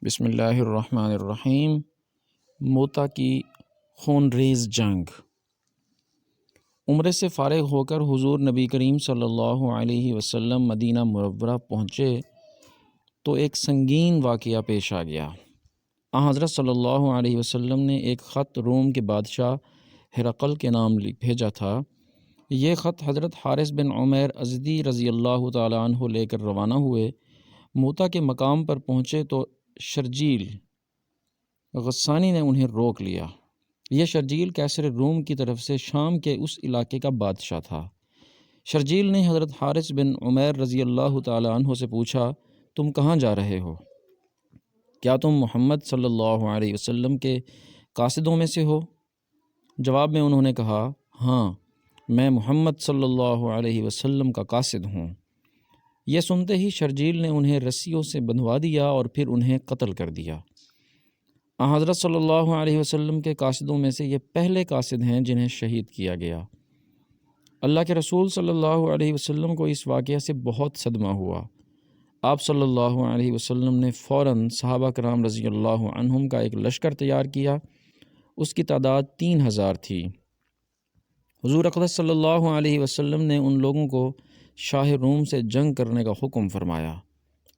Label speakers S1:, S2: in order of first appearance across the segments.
S1: بسم اللہ الرحمن الرحیم۔ موتا کی خون ریز جنگ۔ عمرے سے فارغ ہو کر حضور نبی کریم صلی اللہ علیہ وسلم مدینہ منورہ پہنچے تو ایک سنگین واقعہ پیش آ گیا۔ حضرت صلی اللہ علیہ وسلم نے ایک خط روم کے بادشاہ ہرقل کے نام بھیجا تھا۔ یہ خط حضرت حارث بن عمیر ازدی رضی اللہ تعالیٰ عنہ لے کر روانہ ہوئے۔ موتا کے مقام پر پہنچے تو شرجیل غسانی نے انہیں روک لیا۔ یہ شرجیل کیسر روم کی طرف سے شام کے اس علاقے کا بادشاہ تھا۔ شرجیل نے حضرت حارث بن عمیر رضی اللہ تعالیٰ عنہ سے پوچھا، تم کہاں جا رہے ہو؟ کیا تم محمد صلی اللہ علیہ وسلم کے قاصدوں میں سے ہو؟ جواب میں انہوں نے کہا، ہاں، میں محمد صلی اللہ علیہ وسلم کا قاصد ہوں۔ یہ سنتے ہی شرجیل نے انہیں رسیوں سے بندھوا دیا اور پھر انہیں قتل کر دیا۔ حضرت صلی اللہ علیہ وسلم کے قاصدوں میں سے یہ پہلے قاصد ہیں جنہیں شہید کیا گیا۔ اللہ کے رسول صلی اللہ علیہ وسلم کو اس واقعہ سے بہت صدمہ ہوا۔ آپ صلی اللہ علیہ وسلم نے فوراً صحابہ کرام رضی اللہ عنہم کا ایک لشکر تیار کیا۔ اس کی تعداد 3000 تھی۔ حضور اقدس صلی اللہ علیہ وسلم نے ان لوگوں کو شاہ روم سے جنگ کرنے کا حکم فرمایا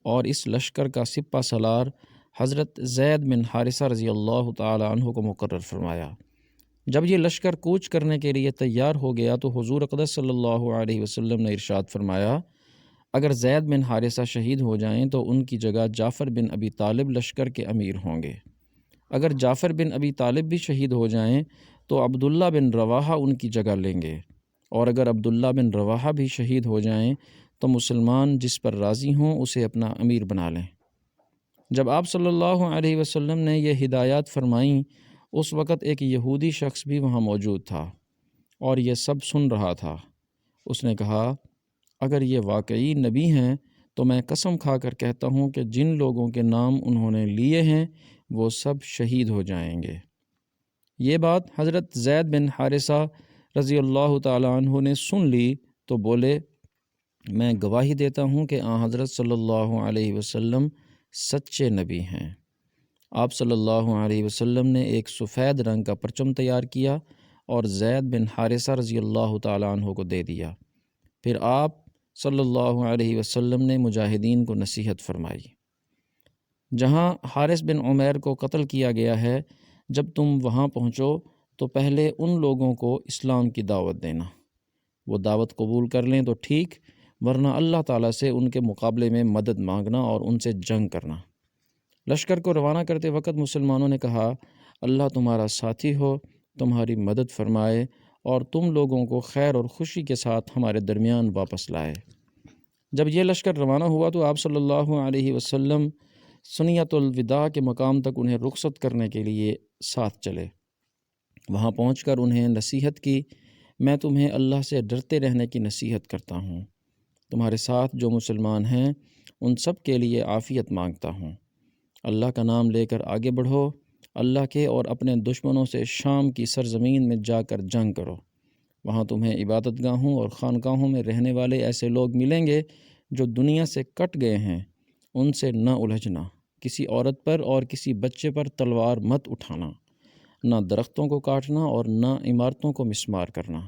S1: اور اس لشکر کا سپہ سالار حضرت زید بن حارثہ رضی اللہ تعالی عنہ کو مقرر فرمایا۔ جب یہ لشکر کوچ کرنے کے لیے تیار ہو گیا تو حضور اقدس صلی اللہ علیہ وسلم نے ارشاد فرمایا، اگر زید بن حارثہ شہید ہو جائیں تو ان کی جگہ جعفر بن ابی طالب لشکر کے امیر ہوں گے۔ اگر جعفر بن ابی طالب بھی شہید ہو جائیں تو عبداللہ بن رواحہ ان کی جگہ لیں گے، اور اگر عبداللہ بن رواحہ بھی شہید ہو جائیں تو مسلمان جس پر راضی ہوں اسے اپنا امیر بنا لیں۔ جب آپ صلی اللہ علیہ وسلم نے یہ ہدایات فرمائیں، اس وقت ایک یہودی شخص بھی وہاں موجود تھا اور یہ سب سن رہا تھا۔ اس نے کہا، اگر یہ واقعی نبی ہیں تو میں قسم کھا کر کہتا ہوں کہ جن لوگوں کے نام انہوں نے لیے ہیں وہ سب شہید ہو جائیں گے۔ یہ بات حضرت زید بن حارثہ رضی اللہ تعالیٰ عنہ نے سن لی تو بولے، میں گواہی دیتا ہوں کہ حضرت صلی اللہ علیہ وسلم سچے نبی ہیں۔ آپ صلی اللہ علیہ وسلم نے ایک سفید رنگ کا پرچم تیار کیا اور زید بن حارثہ رضی اللہ تعالیٰ عنہ کو دے دیا۔ پھر آپ صلی اللہ علیہ وسلم نے مجاہدین کو نصیحت فرمائی، جہاں حارث بن عمیر کو قتل کیا گیا ہے، جب تم وہاں پہنچو تو پہلے ان لوگوں کو اسلام کی دعوت دینا۔ وہ دعوت قبول کر لیں تو ٹھیک، ورنہ اللہ تعالیٰ سے ان کے مقابلے میں مدد مانگنا اور ان سے جنگ کرنا۔ لشکر کو روانہ کرتے وقت مسلمانوں نے کہا، اللہ تمہارا ساتھی ہو، تمہاری مدد فرمائے اور تم لوگوں کو خیر اور خوشی کے ساتھ ہمارے درمیان واپس لائے۔ جب یہ لشکر روانہ ہوا تو آپ صلی اللہ علیہ وسلم سنیت الوداع کے مقام تک انہیں رخصت کرنے کے لیے ساتھ چلے۔ وہاں پہنچ کر انہیں نصیحت کی، میں تمہیں اللہ سے ڈرتے رہنے کی نصیحت کرتا ہوں۔ تمہارے ساتھ جو مسلمان ہیں ان سب کے لیے عافیت مانگتا ہوں۔ اللہ کا نام لے کر آگے بڑھو، اللہ کے اور اپنے دشمنوں سے شام کی سرزمین میں جا کر جنگ کرو۔ وہاں تمہیں عبادت گاہوں اور خانقاہوں میں رہنے والے ایسے لوگ ملیں گے جو دنیا سے کٹ گئے ہیں، ان سے نہ الجھنا، کسی عورت پر اور کسی بچے پر تلوار مت اٹھانا، نہ درختوں کو کاٹنا اور نہ عمارتوں کو مسمار کرنا۔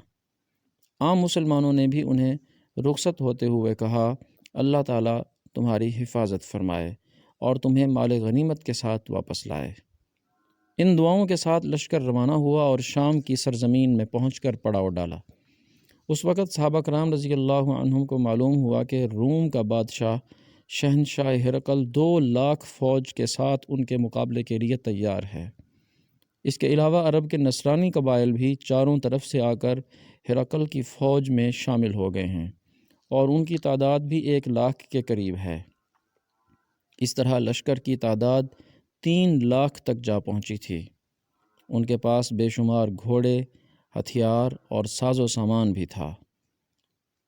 S1: عام مسلمانوں نے بھی انہیں رخصت ہوتے ہوئے کہا، اللہ تعالیٰ تمہاری حفاظت فرمائے اور تمہیں مال غنیمت کے ساتھ واپس لائے۔ ان دعاؤں کے ساتھ لشکر روانہ ہوا اور شام کی سرزمین میں پہنچ کر پڑاؤ ڈالا۔ اس وقت صحابہ کرام رضی اللہ عنہم کو معلوم ہوا کہ روم کا بادشاہ شہنشاہ ہرقل 2,00,000 فوج کے ساتھ ان کے مقابلے کے لیے تیار ہے۔ اس کے علاوہ عرب کے نصرانی قبائل بھی چاروں طرف سے آ کر ہرقل کی فوج میں شامل ہو گئے ہیں اور ان کی تعداد بھی 1,00,000 کے قریب ہے۔ اس طرح لشکر کی تعداد 3,00,000 تک جا پہنچی تھی۔ ان کے پاس بے شمار گھوڑے، ہتھیار اور ساز و سامان بھی تھا۔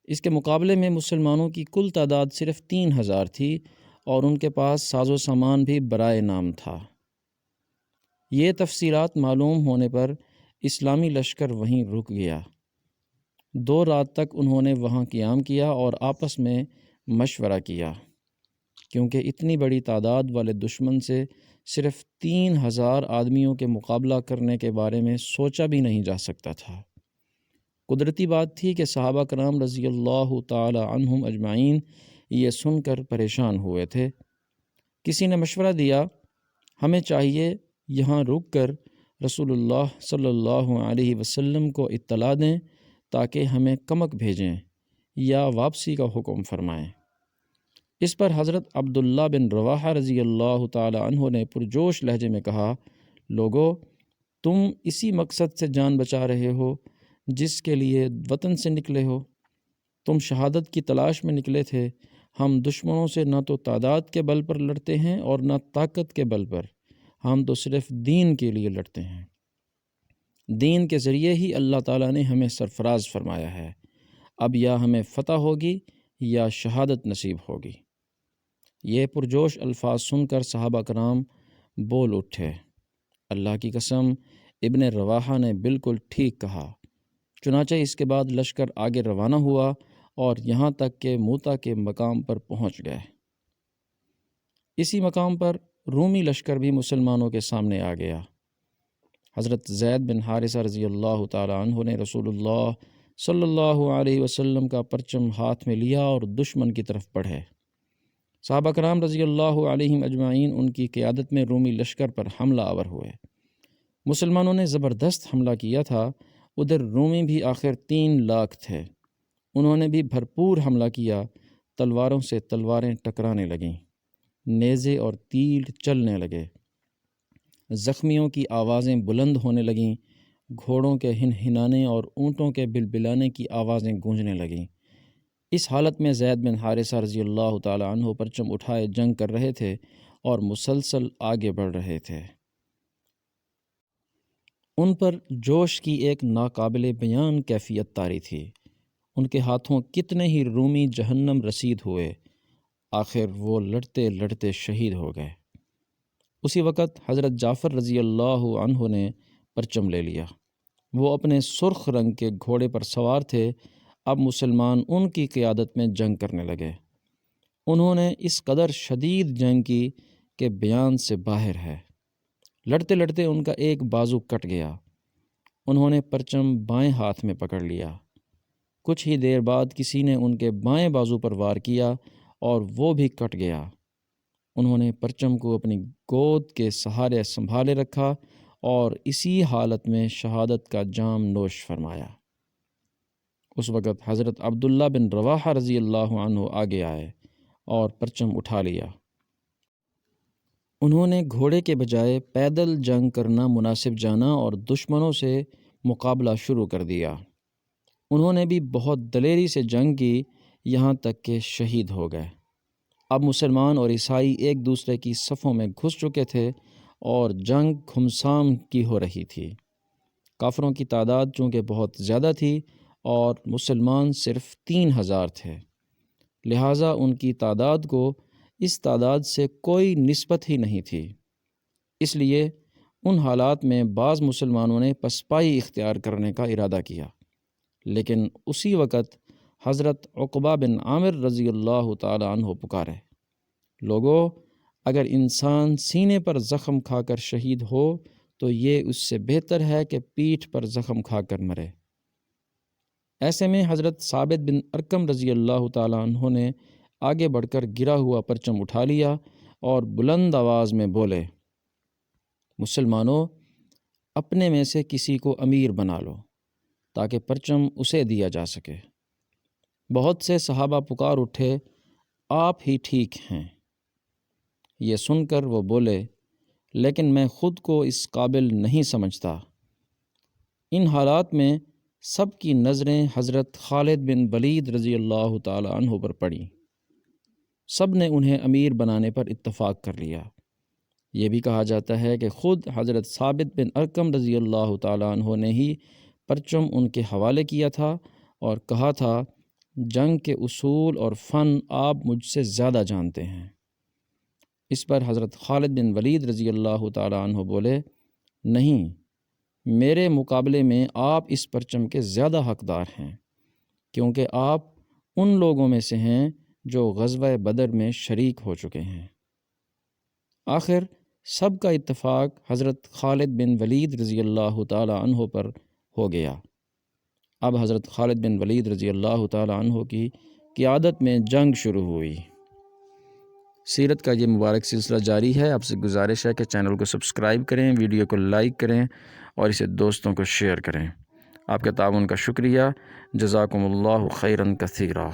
S1: اس کے مقابلے میں مسلمانوں کی کل تعداد صرف 3,000 تھی اور ان کے پاس ساز و سامان بھی برائے نام تھا۔ یہ تفصیلات معلوم ہونے پر اسلامی لشکر وہیں رک گیا۔ 2 رات تک انہوں نے وہاں قیام کیا اور آپس میں مشورہ کیا۔ کیونکہ اتنی بڑی تعداد والے دشمن سے صرف 3000 آدمیوں کے مقابلہ کرنے کے بارے میں سوچا بھی نہیں جا سکتا تھا۔ قدرتی بات تھی کہ صحابہ کرام رضی اللہ تعالی عنہم اجمعین یہ سن کر پریشان ہوئے تھے۔ کسی نے مشورہ دیا، ہمیں چاہیے یہاں رک کر رسول اللہ صلی اللہ علیہ وسلم کو اطلاع دیں تاکہ ہمیں کمک بھیجیں یا واپسی کا حکم فرمائیں۔ اس پر حضرت عبداللہ بن رواحہ رضی اللہ تعالی عنہ نے پرجوش لہجے میں کہا، لوگو، تم اسی مقصد سے جان بچا رہے ہو جس کے لیے وطن سے نکلے ہو۔ تم شہادت کی تلاش میں نکلے تھے۔ ہم دشمنوں سے نہ تو تعداد کے بل پر لڑتے ہیں اور نہ طاقت کے بل پر، ہم تو صرف دین کے لیے لڑتے ہیں۔ دین کے ذریعے ہی اللہ تعالیٰ نے ہمیں سرفراز فرمایا ہے۔ اب یا ہمیں فتح ہوگی یا شہادت نصیب ہوگی۔ یہ پرجوش الفاظ سن کر صحابہ کرام بول اٹھے، اللہ کی قسم، ابن رواحہ نے بالکل ٹھیک کہا۔ چنانچہ اس کے بعد لشکر آگے روانہ ہوا اور یہاں تک کہ موتا کے مقام پر پہنچ گئے۔ اسی مقام پر رومی لشکر بھی مسلمانوں کے سامنے آ گیا۔ حضرت زید بن حارثہ رضی اللہ تعالی عنہ نے رسول اللہ صلی اللہ علیہ وسلم کا پرچم ہاتھ میں لیا اور دشمن کی طرف بڑھے۔ صحابہ کرام رضی اللہ علیہم اجمعین ان کی قیادت میں رومی لشکر پر حملہ آور ہوئے۔ مسلمانوں نے زبردست حملہ کیا تھا، ادھر رومی بھی آخر 3 لاکھ تھے۔ انہوں نے بھی بھرپور حملہ کیا، تلواروں سے تلواریں ٹکرانے لگیں، نیزے اور تیر چلنے لگے، زخمیوں کی آوازیں بلند ہونے لگیں، گھوڑوں کے ہنہنانے اور اونٹوں کے بلبلانے کی آوازیں گونجنے لگیں۔ اس حالت میں زید بن حارثہ رضی اللہ تعالی عنہ پرچم اٹھائے جنگ کر رہے تھے اور مسلسل آگے بڑھ رہے تھے۔ ان پر جوش کی ایک ناقابل بیان کیفیت طاری تھی۔ ان کے ہاتھوں کتنے ہی رومی جہنم رسید ہوئے، آخر وہ لڑتے لڑتے شہید ہو گئے۔ اسی وقت حضرت جعفر رضی اللہ عنہ نے پرچم لے لیا۔ وہ اپنے سرخ رنگ کے گھوڑے پر سوار تھے۔ اب مسلمان ان کی قیادت میں جنگ کرنے لگے۔ انہوں نے اس قدر شدید جنگ کی کہ بیان سے باہر ہے۔ لڑتے لڑتے ان کا ایک بازو کٹ گیا۔ انہوں نے پرچم بائیں ہاتھ میں پکڑ لیا۔ کچھ ہی دیر بعد کسی نے ان کے بائیں بازو پر وار کیا اور وہ بھی کٹ گیا۔ انہوں نے پرچم کو اپنی گود کے سہارے سنبھالے رکھا اور اسی حالت میں شہادت کا جام نوش فرمایا۔ اس وقت حضرت عبداللہ بن رواحہ رضی اللہ عنہ آگے آئے اور پرچم اٹھا لیا۔ انہوں نے گھوڑے کے بجائے پیدل جنگ کرنا مناسب جانا اور دشمنوں سے مقابلہ شروع کر دیا۔ انہوں نے بھی بہت دلیری سے جنگ کی، یہاں تک کہ شہید ہو گئے۔ اب مسلمان اور عیسائی ایک دوسرے کی صفوں میں گھس چکے تھے اور جنگ گھمسان کی ہو رہی تھی۔ کافروں کی تعداد چونکہ بہت زیادہ تھی اور مسلمان صرف 3000 تھے، لہٰذا ان کی تعداد کو اس تعداد سے کوئی نسبت ہی نہیں تھی۔ اس لیے ان حالات میں بعض مسلمانوں نے پسپائی اختیار کرنے کا ارادہ کیا، لیکن اسی وقت حضرت عقبہ بن عامر رضی اللہ تعالی عنہ پکارے، لوگو، اگر انسان سینے پر زخم کھا کر شہید ہو تو یہ اس سے بہتر ہے کہ پیٹھ پر زخم کھا کر مرے۔ ایسے میں حضرت ثابت بن ارقم رضی اللہ تعالی عنہ نے آگے بڑھ کر گرا ہوا پرچم اٹھا لیا اور بلند آواز میں بولے، مسلمانوں، اپنے میں سے کسی کو امیر بنا لو تاکہ پرچم اسے دیا جا سکے۔ بہت سے صحابہ پکار اٹھے، آپ ہی ٹھیک ہیں۔ یہ سن کر وہ بولے، لیکن میں خود کو اس قابل نہیں سمجھتا۔ ان حالات میں سب کی نظریں حضرت خالد بن ولید رضی اللہ تعالی عنہ پر پڑیں۔ سب نے انہیں امیر بنانے پر اتفاق کر لیا۔ یہ بھی کہا جاتا ہے کہ خود حضرت ثابت بن ارقم رضی اللہ تعالی عنہ نے ہی پرچم ان کے حوالے کیا تھا اور کہا تھا، جنگ کے اصول اور فن آپ مجھ سے زیادہ جانتے ہیں۔ اس پر حضرت خالد بن ولید رضی اللہ تعالی عنہ بولے، نہیں، میرے مقابلے میں آپ اس پرچم کے زیادہ حقدار ہیں، کیونکہ آپ ان لوگوں میں سے ہیں جو غزوہ بدر میں شریک ہو چکے ہیں۔ آخر سب کا اتفاق حضرت خالد بن ولید رضی اللہ تعالی عنہ پر ہو گیا۔ اب حضرت خالد بن ولید رضی اللہ تعالی عنہ کی قیادت میں جنگ شروع ہوئی۔ سیرت کا یہ مبارک سلسلہ جاری ہے۔ آپ سے گزارش ہے کہ چینل کو سبسکرائب کریں، ویڈیو کو لائک کریں اور اسے دوستوں کو شیئر کریں۔ آپ کے تعاون کا شکریہ۔ جزاکم اللہ خیرا کثیرا۔